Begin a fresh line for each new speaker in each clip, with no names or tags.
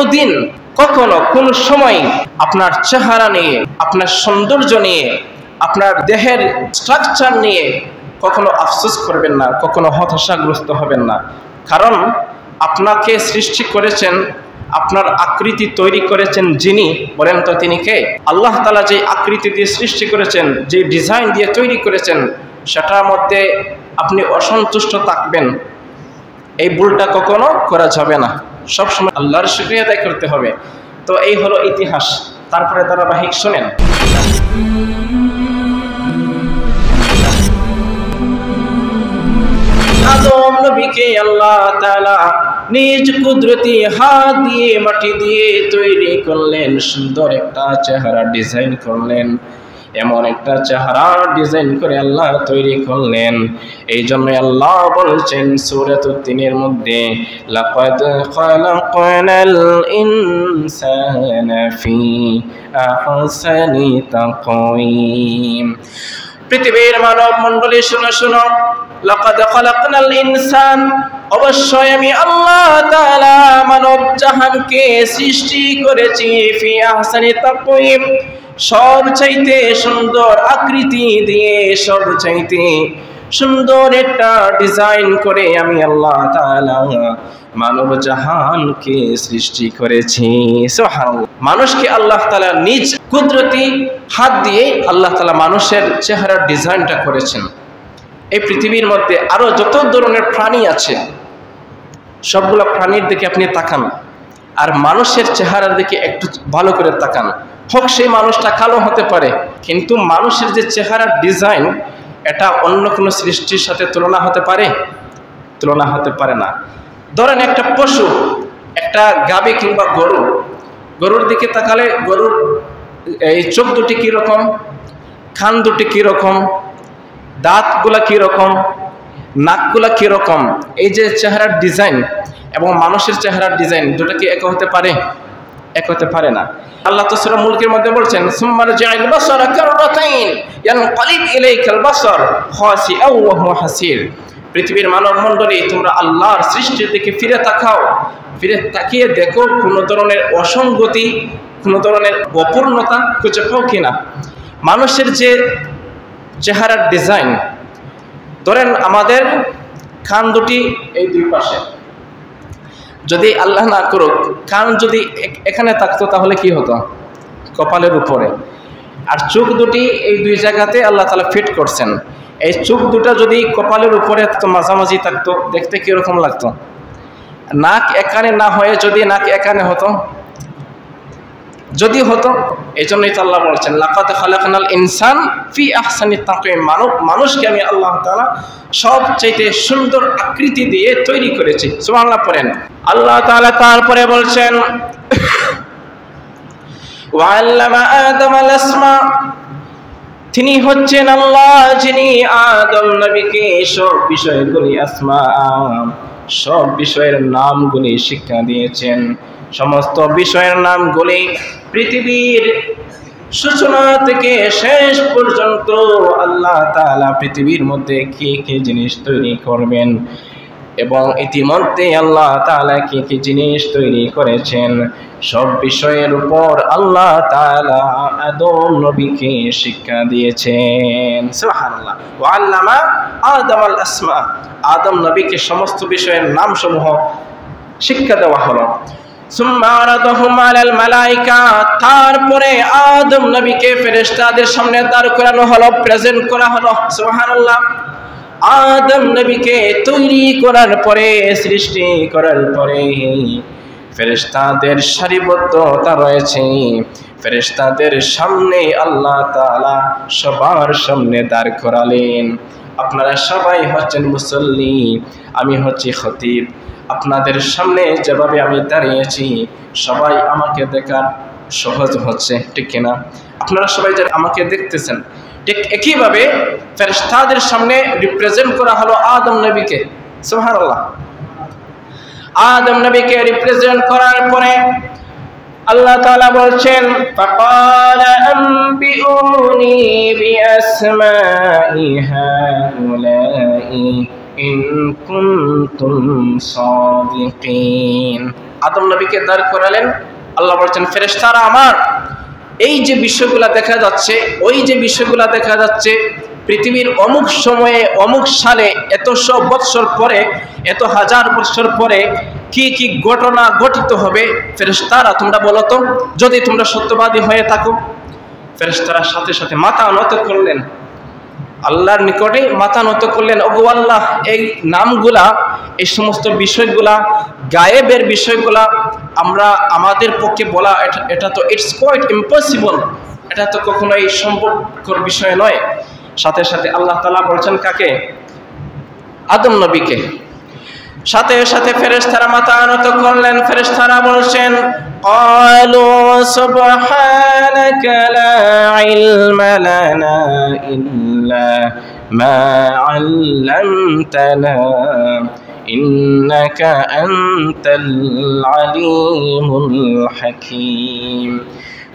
কোনোদিন কখনো কোন সময় আপনার চেহারা নিয়ে, আপনার সৌন্দর্য নিয়ে, আপনার দেহের স্ট্রাকচার নিয়ে কখনো আফসোস করবেন না, কখনো হতাশাগ্রস্ত হবেন না। কারণ আপনাকে সৃষ্টি করেছেন, আপনার আকৃতি তৈরি করেছেন যিনি, বলেন তো তিনি কে? আল্লাহ তাআলা যে আকৃতি দিয়ে সৃষ্টি করেছেন, যে ডিজাইন দিয়ে তৈরি করেছেন, সেটার মধ্যে আপনি অসন্তুষ্ট থাকবেন, এই ভুলটা কখনো করা যাবে না। সবসময় আল্লাহর শুকরিয়া আদায় করতে হবে। তো এই হলো ইতিহাস। তারপরে ধারাবাহিক শোনেন। আদম নবীকে আল্লাহ তাআলা নিজ কুদরতি হাত দিয়ে মাটি দিয়ে তৈরি করলেন, সুন্দর একটা চেহারা ডিজাইন করলেন। এমন একটা চেহারা ডিজাইন করে আল্লাহ তৈরি করলেন। এই জন্য আল্লাহ বলছেন সূরাতুত তিনের মধ্যে, লাকাদ খালাকনাল ইনসানা ফি আহসানি তাকওয়িম। পৃথিবীর মানব মণ্ডলী শুনো শুনো, লাকাদ খালাকনাল ইনসান, অবশ্যই আমি আল্লাহ তাআলা মানব জাহানকে সৃষ্টি করেছি ফি আহসানি তাকওয়িম, সবচাইতে সুন্দর আকৃতি দিয়ে, সবচাইতে সুন্দর একটা ডিজাইন করে আমি আল্লাহ তাআলা মানব জাহানকে সৃষ্টি করেছি। সুবহানাল্লাহ। মানুষকে আল্লাহ তাআলা নিজ কুদরতি হাত দিয়ে আল্লাহ তাআলা মানুষের চেহারার ডিজাইনটা করেছেন। এই পৃথিবীর মধ্যে আরো যত ধরনের প্রাণী আছে, সবগুলো প্রাণীর দিকে আপনি তাকান, আর মানুষের চেহারার দিকে একটু ভালো করে তাকান। হোক সেই মানুষটা কালো হতে পারে, কিন্তু মানুষের যে চেহারার ডিজাইন, এটা অন্য কোনো সৃষ্টির সাথে তুলনা হতে পারে? তুলনা হতে পারে না। ধরেন একটা পশু, একটা গাভী কিংবা গরু, গরুর দিকে তাকালে গরুর এই চোখ দুটি কীরকম, কান দুটি কীরকম, দাঁতগুলা কীরকম, নাকগুলা কীরকম, এই যে চেহারার ডিজাইন এবং মানুষের চেহারার ডিজাইন, দুটো কি এক হতে পারে? এক হতে পারে না। আল্লাহ তো সূরা মুলকের মধ্যে বলছেন, সুম্মা রাজি'আল বাসারা কাররাতাইন ইয়ানকালিব ইলাইকাল বাসার খাসিআও ওয়া হুয়া হাসির। পৃথিবীর মানব মণ্ডলী, তোমরা আল্লাহর সৃষ্টির দিকে ফিরে তাকাও, ফিরে তাকিয়ে দেখো কোনো ধরনের অসঙ্গতি, কোনো ধরনের অপূর্ণতা খুঁজে পাও কিনা। মানুষের যে চেহারার ডিজাইন, ধরেন আমাদের কান দুটি এই দুই পাশে, যদি আল্লাহ না করুক কান যদি এখানে থাকতো তাহলে কি হতো? কপালের উপরে। আর চোখ দুটি এই দুই জায়গাতে আল্লাহ তাআলা ফিট করছেন। এই চোখ দুটা যদি কপালের উপরে তো মাঝামাঝি থাকতো, দেখতে কিরকম লাগতো? নাক এখানে না হয়ে যদি নাক এখানে হতো, যদি হতো, এই জন্যই তো আল্লাহ বলছেন, লাকাদ খালাকনাল ইনসান ফি আহসানি তাকওয়িম, মানুষকে আমি আল্লাহ তাআলা সবচাইতে সুন্দর আকৃতি দিয়ে তৈরি করেছি। সুবহানাল্লাহ পড়েন। আল্লাহ তাআলা তারপরে বলছেন, ওয়া আল্লামা আদামাল আসমা, তিনি হচ্ছেন আল্লাহ যিনি আদম নবীকে সব বিষয়গুলি সব বিষয়ের নামগুলি শিক্ষা দিয়েছেন। সমস্ত বিষয়ের নামগুলি পৃথিবীর সূচনা থেকে শেষ পর্যন্ত আল্লাহ তাআলা পৃথিবীর মধ্যে কি কি জিনিস তৈরি করবেন এবং ইতিমধ্যে আল্লাহ তাআলা কি কি জিনিস তৈরি করেছেন, সব বিষয়ের উপর আল্লাহ তাআলা আদম নবীকে শিক্ষা দিয়েছেন। সুবহানাল্লাহ। ওয়া আল্লামা আদামাল আসমা, আদম নবীকে সমস্ত বিষয়ের নামসমূহ শিক্ষা দেওয়া হলো। সুম্মা আরাদাহুম আলাল মালায়েকা, তারপরে আদম নবীকে ফেরেশতাদের সামনে দাঁড় করানো হলো, প্রেজেন্ট করা হলো। সুবহানাল্লাহ। আদম নবীকে তৈরি করার পরে, সৃষ্টি করার পরে ফেরেশতাদের সারিবদ্ধতা রয়েছে। ফেরেশতাদের সামনে আল্লাহ তাআলা সবার সামনে দাঁড় করালেন। আপনারা সবাই হচ্ছেন মুসল্লি, আমি হচ্ছি খতিব। আপনাদের সামনে যেভাবে আমি দাঁড়িয়েছি, সবাই আমাকে দেখার সহজ হচ্ছে, ঠিক কিনা? আপনারা সবাই যে আমাকে দেখতেছেন, ঠিক একইভাবে ফেরেশতাদের সামনে রিপ্রেজেন্ট করা হলো আদম নবীকে। সুবহানাল্লাহ। আদম নবীকে রিপ্রেজেন্ট করার পরে আল্লাহ তাআলা বলছেন, ফাকালা আনবিউনি বিআসমাই হাউলাই ইন কুনতুম সাদিকিন। আদম নবীকে দাঁড় করালেন। আল্লাহ বলছেন, ফেরেশতারা আমার, এই যে বিষয়গুলা দেখা যাচ্ছে, ওই যে বিষয়গুলা দেখা যাচ্ছে, পৃথিবীর অমুক সময়ে অমুক সালে এত শো বৎসর পরে, এত হাজার বৎসর পরে কি কি ঘটনা ঘটিত হবে, ফেরেশতারা তোমরা বলো তো, যদি তোমরা সত্যবাদী হয়ে থাকো। ফেরেশতারা সাথে সাথে মাথা নত করলেন, আল্লাহর নিকটে মাথা নত করলেন। ওগো আল্লাহ, এই নামগুলা, এই সমস্ত বিষয়গুলা, গায়েবের বিষয়গুলা আমরা আমাদের পক্ষে বলা, এটা তো ইটস কোয়াইট ইম্পসিবল, এটা তো কখনোই সম্ভবকর বিষয় নয়। সাথে সাথে আল্লাহ তাআলা বলছেন কাকে? আদম নবীকে। সাথে সাথে ফেরেশতারা মাথা নত করলেন। ফেরেশতারা বলছেন, ক্বালু সুবহানাকা লা ইলমা লানা ইল্লা মা আল্লামতানা ইন্নাকা আনতাল আলিমুল হাকীম।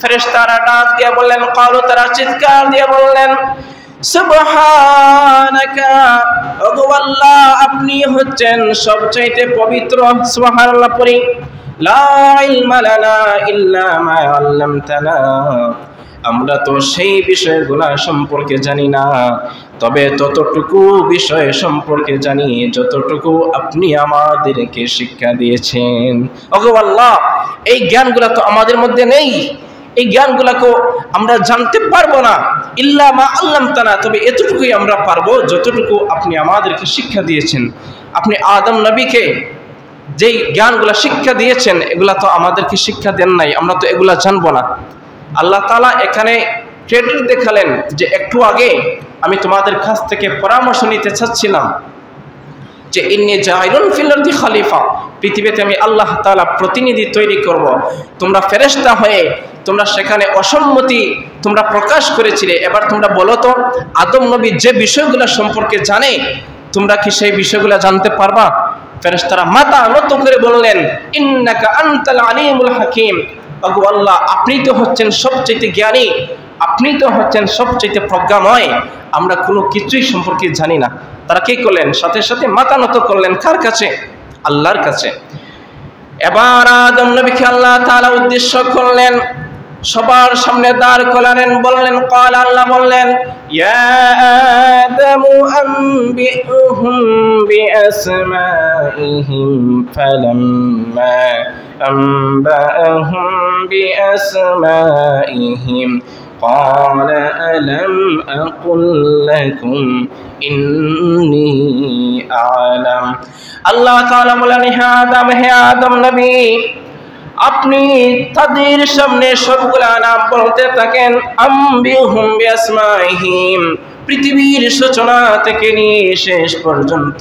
ফেরেশতারা ডাক দিয়ে বললেন, ক্বালু, তারা চিৎকার দিয়ে বললেন, সুবহানাকা, ওগো আল্লাহ, আপনি হচ্ছেন সবচাইতে পবিত্র। সুবহানাল্লাহ পড়ি। লা ইলমা লানা ইল্লা মা আল্লামতানা, আমরা তো সেই বিষয়গুলো সম্পর্কে জানি না, তবে ততটুকু বিষয় সম্পর্কে জানি যতটুকু আপনি আমাদেরকে শিক্ষা দিয়েছেন। ওগো আল্লাহ, এই জ্ঞানগুলো তো আমাদের মধ্যে নেই, এই জ্ঞানগুলোকে আমরা জানতে পারবো না, ইল্লা মা আল্লামতানা, তবে এতটুকুই আমরা পারবো যতটুকু আপনি আমাদেরকে শিক্ষা দিয়েছেন। আপনি আদম নবীকে যেই জ্ঞানগুলা শিক্ষা দিয়েছেন, এগুলা তো আমাদেরকে শিক্ষা দেন নাই, আমরা তো এগুলা জানবো না। আল্লাহ তাআলা এখানে ক্রেডিট দেখালেন যে একটু আগে আমি তোমাদের কাছ থেকে পরামর্শ নিতে চাচ্ছিলাম যে ইন্নী জাইলুন ফিল আরদি খলিফা, পৃথিবীতে আমি আল্লাহ তাআলা প্রতিনিধি তৈরি করব। তোমরা ফেরেশতা হয়ে তোমরা সেখানে অসম্মতি তোমরা প্রকাশ করেছিলে, এবার তোমরা বলো তো, আদম নবী যে বিষয়গুলো সম্পর্কে জানে, তোমরা কি সেই বিষয়গুলো জানতে পারবা? ফেরেশতারা মাথা নত করে বললেন, ইন্নাকা আনতাল আলিমুল হাকীম, ওগো আল্লাহ, আপনি তো হচ্ছেন সবচেয়ে জ্ঞানী, আপনি তো হচ্ছেন সবচেয়ে প্রজ্ঞাময়, আমরা কোনো কিছুই সম্পর্কে জানি না। তারা কি করলেন? সাথে সাথে মাথা নত করলেন কার কাছে? আল্লাহর কাছে। এবার আদম নবীকে আল্লাহ তাআলা উদ্দেশ্য করলেন, সবার সামনে দাঁড় করালেন, বললেন, ক্বাল, আল্লাহ বললেন, ইয়া আদামু আনবিহুম বিআসমাইহিম ফালাম্মা আনবাআহুম বিআসমাইহিম قال ألم أقل لكم إني أعلم। আল্লাহ তাআলা বলেন, হে আদম নবী, আপনি তাদের সামনে সবগুলা নাম বলতে থাকেন, আম্বিহুম বিআসমাইহিম, পৃথিবীর সূচনা থেকে নিয়ে শেষ পর্যন্ত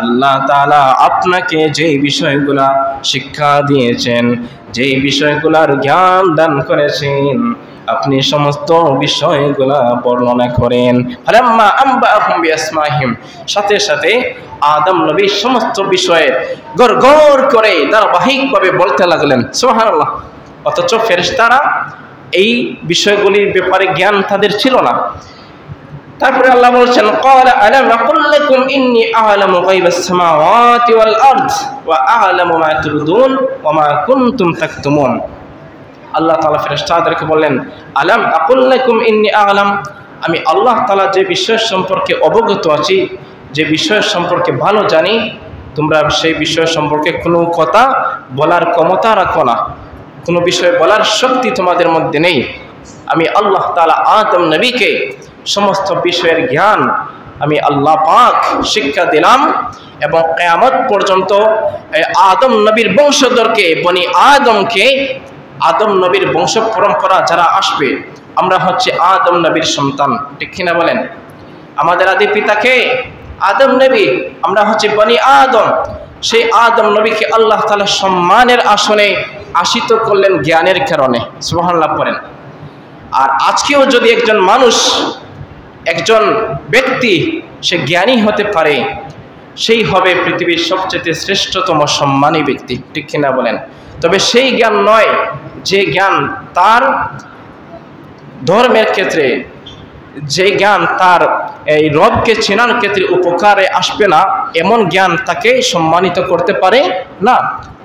আল্লাহ তাআলা আপনাকে যেই বিষয়গুলা শিক্ষা দিয়েছেন, যেই বিষয়গুলার জ্ঞান দান করেছেন, আপনি সমস্ত বিষয়গুলা বর্ণনা করেন। ফালাম্মা আনবাআহুম বিআসমাইহিম, সাথে সাথে আদম নবী সমস্ত বিষয়ে গড় গড় করে ধারাবাহিকভাবে বলতে লাগলেন। সুবহানাল্লাহ। অথচ ফেরেশতারা এই বিষয়গুলির ব্যাপারে জ্ঞান তাদের ছিল না। তারপরে আল্লাহ বলছেন, ক্বালা আলাম আকুল লাকুম ইন্নী আ'লামু গায়বাস সামাওয়াতি ওয়াল আরদ ওয়া আ'লামু মা তুবদুন ওয়া মা কুনতুম তাকতুমুন। আল্লাহ তাআলা ফেরেশতাদেরকে বললেন, আলাম আকুল লাকুম ইন্নী আ'লাম, আমি আল্লাহ তাআলা যে বিষয় সম্পর্কে অবগত আছি, যে বিষয় সম্পর্কে ভালো জানি, তোমরা সেই বিষয় সম্পর্কে কোনো কথা বলার ক্ষমতা রাখো না, কোনো বিষয় বলার শক্তি তোমাদের মধ্যে নেই। আমি আল্লাহ তাআলা আদম নবীকে সমস্ত বিষয়ের জ্ঞান আমি আল্লাহ পাক শিক্ষা দিলাম, এবং কিয়ামত পর্যন্ত আদম নবীর বংশধরকে, বনি আদমকে, আদম নবীর বংশ পরম্পরা যারা আসবে, আমরা হচ্ছে আদম নবীর সন্তান, ঠিক কিনা বলেন? আমাদের আদি পিতাকে আদম নবী, আমরা হচ্ছে বনি আদম। সেই আদম নবীকে আল্লাহ তাআলা সম্মানের আসনে আসিত করলেন জ্ঞানের কারণে। সুবহানাল্লাহ পড়েন। আর আজকেও যদি একজন মানুষ, একজন ব্যক্তি সে জ্ঞানী হতে পারে, সেই হবে পৃথিবীর সবচেয়ে শ্রেষ্ঠতম সম্মানী ব্যক্তি, ঠিক কিনা বলেন? তবে সেই জ্ঞান নয় যে জ্ঞান তার ধর্মের ক্ষেত্রে, যে জ্ঞান তার এই রবকে চেনার ক্ষেত্রে উপকারে আসবে না, এমন জ্ঞান তাকে সম্মানিত করতে পারে না।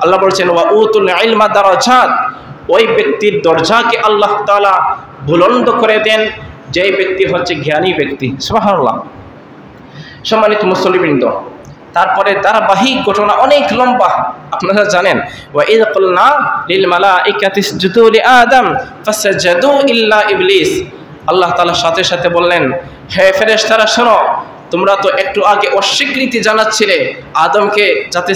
আল্লাহ বলছেন ওয়া উতুল ইলমা দারাজাত, ওই ব্যক্তির দরজাকে আল্লাহ তাআলা বুলন্দ করে দেন যেই ব্যক্তি হচ্ছে জ্ঞানী ব্যক্তি। সুবহানাল্লাহ। সম্মানিত মুসল্লিবৃন্দ, তারপরে ধারাবাহিক ঘটনা অনেক লম্বা, আপনারা জানেন ওয়া ইয কুলনা লিল মালাইকাতি ইসজুদু লি আদম ফাসাজাদু ইল্লা ইবলিস। আল্লাহ তাআলা সাথে সাথে বললেন, হে ফেরেশতারা শোনো, তোমরা তো একটু আগে অস্বীকৃতি জানাচ্ছিলে আদমকে যাতে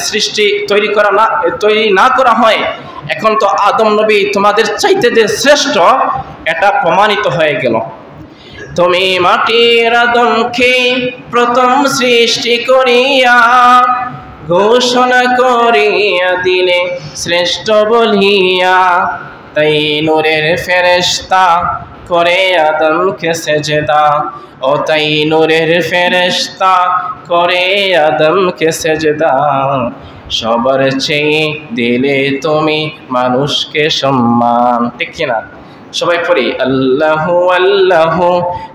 তৈরি না করা হয়, এখন তো আদম নবী তোমাদের চাইতে যে শ্রেষ্ঠ এটা প্রমাণিত হয়ে গেল। তুমি মাটির আদমকে প্রথম সৃষ্টি করিয়া ঘোষণা করিয়া দিলে শ্রেষ্ঠ বলিয়া, তাই নূরের ফেরেশতা করে আদমকে সেজদা, ও তাই নূরের ফেরেশতা করে আদমকে সেজদা, সবার চেয়ে দিলে তুমি মানুষকে সম্মান। ঠিক কিনা? সবাই পড়ি আল্লাহু আল্লাহু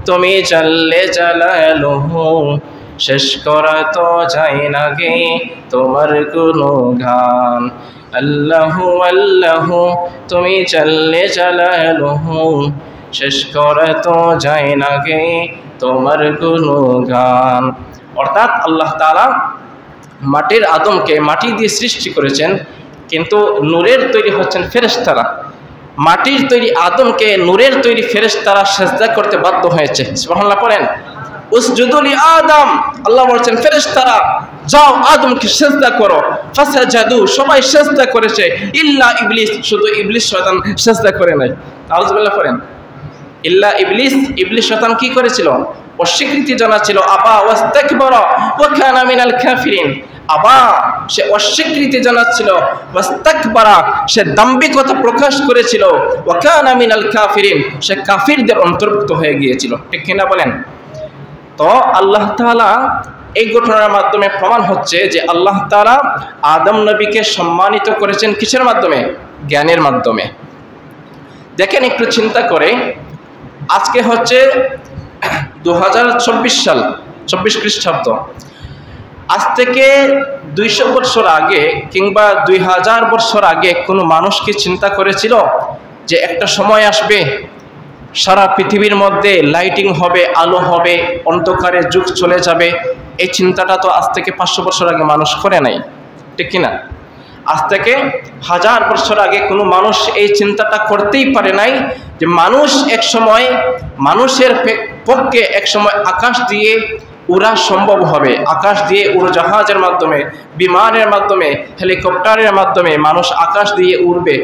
তুমি জাল্লে জালালুহু, শেষ করা তো যায় না গে তোমার গুণগান। আল্লাহু আল্লাহু তুমি জাল্লে জালালুহু, শেষ করা তো যায় না গে তোমার গুণগান। অর্থাৎ আল্লাহ তাআলা মাটির আদমকে মাটি দিয়ে সৃষ্টি করেছেন, কিন্তু নূরের তৈরি হচ্ছেন ফেরেশতারা। মাটির তৈরি আদমকে নূরের তৈরি ফেরেশতারা সিজদা করতে বাধ্য হয়েছে। সুবহানাল্লাহ পড়েন। উসজুদু লি আদম, আল্লাহ বলছেন ফেরেশতারা যাও আদমকে সিজদা করো। ফাসাজাদু, সবাই সিজদা করেছে, ইল্লা ইবলিস, শুধু ইবলিস শয়তান সিজদা করে নাই। আউযুবিল্লাহ পড়েন। ইল্লা ইবলিস, ইবলিস শয়তান কি করেছিল? অস্বীকৃতি জানাচ্ছিল। আবা ওয়াস্তাকবারা ওয়া কানা মিনাল কাফিরিন। আবা, সে অস্বীকৃতি জানাচ্ছিল। ওয়াস্তাকবারা, সে দাম্ভিকতা প্রকাশ করেছিল। ওয়া কানা মিনাল কাফিরিন, সে কাফিরদের অন্তর্ভুক্ত হয়ে গিয়েছিল। ঠিক কিনা বলেন? তো আল্লাহ তাআলা এই ঘটনার মাধ্যমে প্রমাণ হচ্ছে যে আল্লাহ তাআলা আদম নবীকে সম্মানিত করেছেন কিসের মাধ্যমে? জ্ঞানের মাধ্যমে। দেখেন একটু চিন্তা করে, আজকে হচ্ছে 2024 সাল, 24 খ্রিস্টাব্দ। আজ থেকে 200 বছর আগে কিংবা 2000 বছর আগে কোনো মানুষ কি চিন্তা করেছিল যে একটা সময় আসবে সারা পৃথিবীর মধ্যে লাইটিং হবে, আলো হবে, অন্ধকারের যুগ চলে যাবে? এই চিন্তাটা তো আজ থেকে 500 বছর আগে মানুষ করে নাই। ঠিক কিনা? আজ থেকে 1000 বছর আগে কোনো মানুষ এই চিন্তাটা করতেই পারে নাই যে মানুষ এক সময়, মানুষের পক্ষে এক সময় আকাশ দিয়ে উড়া সম্ভব হবে। আকাশ দিয়ে উড়োজাহাজের মাধ্যমে, বিমানের মাধ্যমে, হেলিকপ্টারের মাধ্যমে মানুষ আকাশ দিয়ে উড়বে।